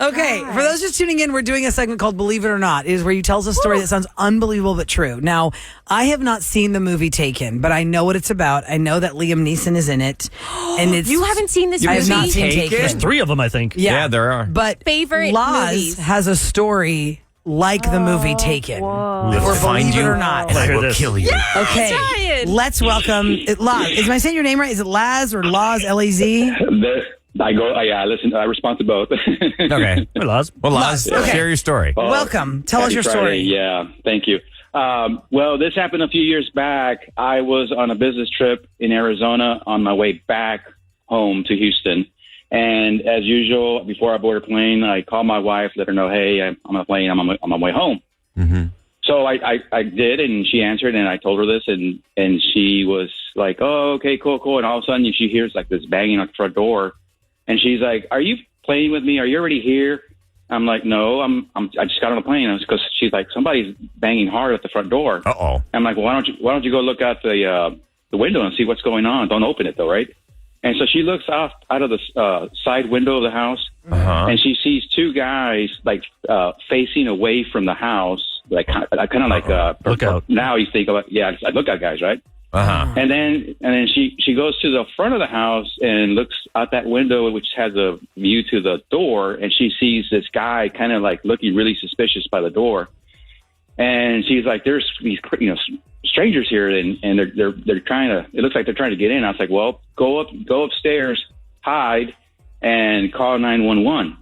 Okay, for those just tuning in, we're doing a segment called Believe It or Not. It is where you tell us a story that sounds unbelievable but true. Now, I have not seen the movie Taken, but I know what it's about. I know that Liam Neeson is in it. And it's You haven't seen this movie? I have not seen Taken. There's 3 of them, I think. Yeah, there are. But Favorite Laz movies. has a story like the movie Taken. Whoa. Or Find Believe It you, or Not. and I Hear will this. kill you. Okay, Ryan. let's welcome Laz. Am I saying your name right? Is it Laz or Laz, L-A-Z? Listen, I respond to both. Okay. Hey, Laz. Well, Laz, Okay. share your story. Welcome. Tell us Happy your Friday. story. Yeah, thank you. Well, this happened a few years back. I was on a business trip in Arizona on my way back home to Houston. And as usual, before I board a plane, I called my wife, let her know, hey, I'm on a plane, I'm on my way home. Mm-hmm. So I did, and she answered, and I told her this, and she was like, oh, okay, cool. And all of a sudden, she hears like this banging on the front door, and she's like, are you playing with me? Are you already here? I'm like, no, I just got on the plane. Because she's like, somebody's banging hard at the front door. Uh-oh. I'm like, well, why don't you go look out the window and see what's going on? Don't open it though, right? And so she looks out of the side window of the house, and she sees 2 guys like facing away from the house, like kind of like Look out. Now you think about look out guys, right? Uh-huh. And then she goes to the front of the house and looks out that window, which has a view to the door, and she sees this guy kind of like looking really suspicious by the door. And she's like, "There's these strangers here, and they're trying to. It looks like they're trying to get in." I was like, "Well, go upstairs, hide, and call 911."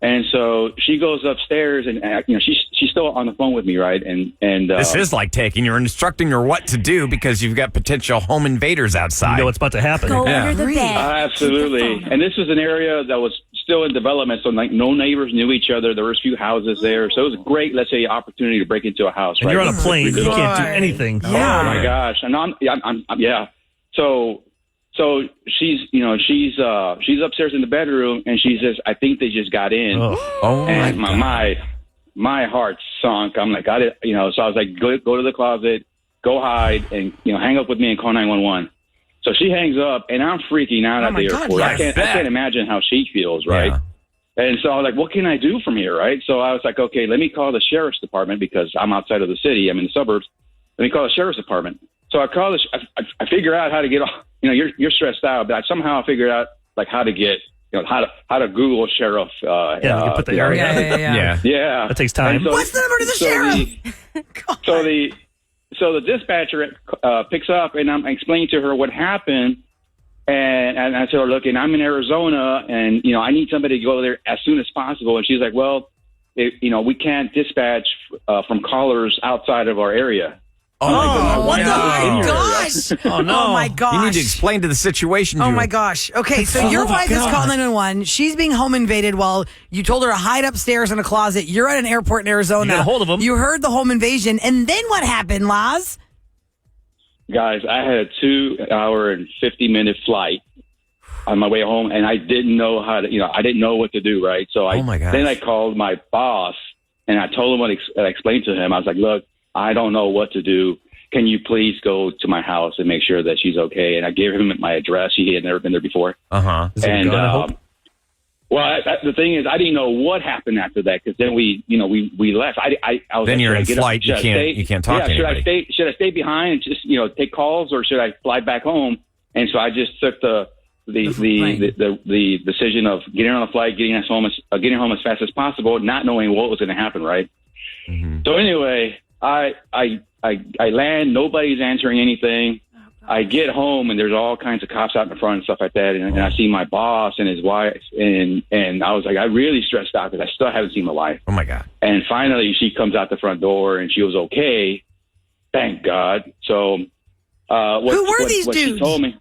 And so she goes upstairs, and she's still on the phone with me, right? And This is like Taking. You're instructing her what to do because you've got potential home invaders outside. You know what's about to happen. Go Yeah. under the bed. absolutely. And this was an area that was still in development, so like no neighbors knew each other. There was a few houses there, so it was a great, let's say, opportunity to break into a house. And right? you're on a plane. You can't do Right. anything. Yeah. Oh my gosh! And I'm yeah. So she's upstairs in the bedroom, and she says, "I think they just got in." Oh, And my God. my heart sunk. I'm like, got it, So I was like, go to the closet, go hide, and hang up with me and call 911. So she hangs up, and I'm freaking out at my the God, airport. yes. I can't imagine how she feels, right? Yeah. And so I was like, what can I do from here, right? So I was like, okay, let me call the sheriff's department because I'm outside of the city. I'm in the suburbs. Let me call the sheriff's department. So I call I figure out how to get off. You're stressed out, but I somehow figured out like how to get, how to Google sheriff. You can put the area. Yeah. Yeah. That takes time. And so- What's the number to the sheriff? So the dispatcher picks up, and I'm explaining to her what happened, and I tell her, look, and I'm in Arizona, and I need somebody to go there as soon as possible. And she's like, well, we can't dispatch from callers outside of our area. Oh, What the no. gosh? Oh, no. Oh, my gosh. You need to explain to the situation. Oh Drew. my gosh. Okay, so your wife is calling 911. She's being home invaded while you told her to hide upstairs in a closet. You're at an airport in Arizona. You got a hold of 'em. You heard the home invasion. And then what happened, Laz? Guys, I had a 2-hour and 50-minute flight on my way home, and I didn't know how to, I didn't know what to do, right? So Oh, my gosh. then I called my boss, and I told him I explained to him. I was like, look, I don't know what to do. Can you please go to my house and make sure that she's okay? And I gave him my address. He had never been there before. Uh-huh. Is it And gone, I hope? the thing is, I didn't know what happened after that because then we left. I was Then like, you're should I in get up? flight. Should I You can't talk to should anybody. Should I stay behind and just take calls, or should I fly back home? And so I just took the decision of getting on a flight, getting home as fast as possible, not knowing what was going to happen. Right. Mm-hmm. So anyway, I land. Nobody's answering anything. I get home, and there's all kinds of cops out in front and stuff like that. And I see my boss and his wife, and I was like, I really stressed out because I still haven't seen my wife. Oh, my God. And finally, she comes out the front door, and she was okay. Thank God. So, Who were these dudes? She told me.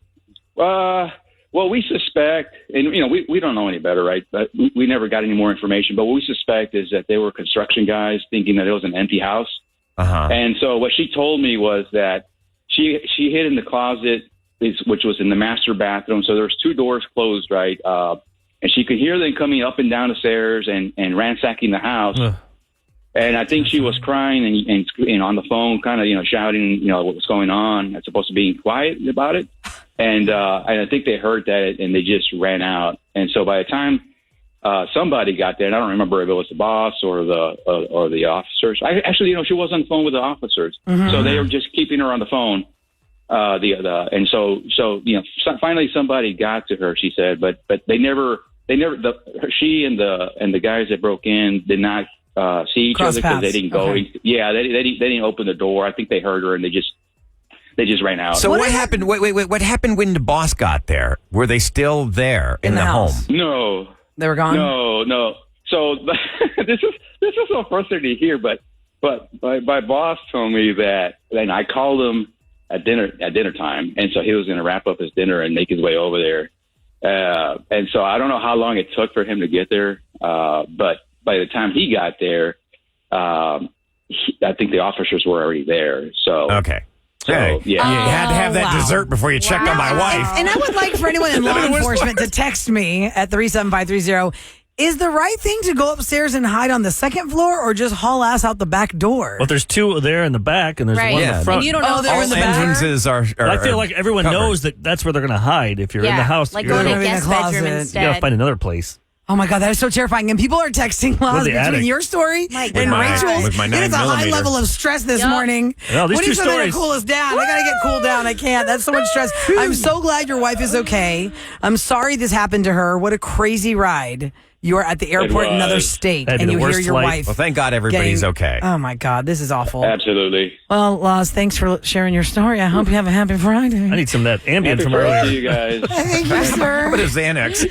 Well, we suspect, and we don't know any better, right? But we never got any more information. But what we suspect is that they were construction guys, thinking that it was an empty house. Uh-huh. And so what she told me was that she hid in the closet, which was in the master bathroom. So there was 2 doors closed, right? And she could hear them coming up and down the stairs and ransacking the house. Ugh. And I think she was crying and on the phone, kind of shouting, what was going on, as opposed to being quiet about it. And I think they heard that, and they just ran out. And so by the time somebody got there, and I don't remember if it was the boss or the officers. Actually, she was on the phone with the officers, so they were just keeping her on the phone. And so finally somebody got to her. She said, but she and the guys that broke in did not see each Cross other because they paths. didn't go. Okay. Yeah, they didn't open the door. I think they heard her and they just ran out. So what happened? Wait. What happened when the boss got there? Were they still there in the house? home? No. They were gone? No. So this is so frustrating to hear, but my boss told me that, and I called him at dinner time, and so he was going to wrap up his dinner and make his way over there. And so I don't know how long it took for him to get there, but by the time he got there, I think the officers were already there. So Okay. So, Hey, yeah. you had to have that wow. dessert before you checked on my wife. And I would like for anyone in law enforcement to text me at 37530. Is the right thing to go upstairs and hide on the second floor or just haul ass out the back door? Well, there's two there in the back, and there's one in Yeah. the front. And you don't know Oh, if they're All in the there's back? entrances are I feel like everyone covered. knows that that's where they're going to hide. If you're in the house, like you're going to gonna a be in guest the bedroom closet. you got to instead. find another place. Oh my God, that is so terrifying. And people are texting laws the between attic. your story My and God. Rachel's. With my It is a high 9mm. level of stress this Yup. morning. Well, these When two you something to stories- cool us down, I got to get cooled down. I can't. That's so much stress. I'm so glad your wife is okay. I'm sorry this happened to her. What a crazy ride. You are at the airport in another was. state That'd be and the you hear worst your flight. wife. Well, thank God everybody's okay. Oh my God, this is awful. Absolutely. Well, Laws, thanks for sharing your story. I hope you have a happy Friday. I need some of that Ambien Happy from Friday earlier. to you guys. Thank you, sir. What is Xanax?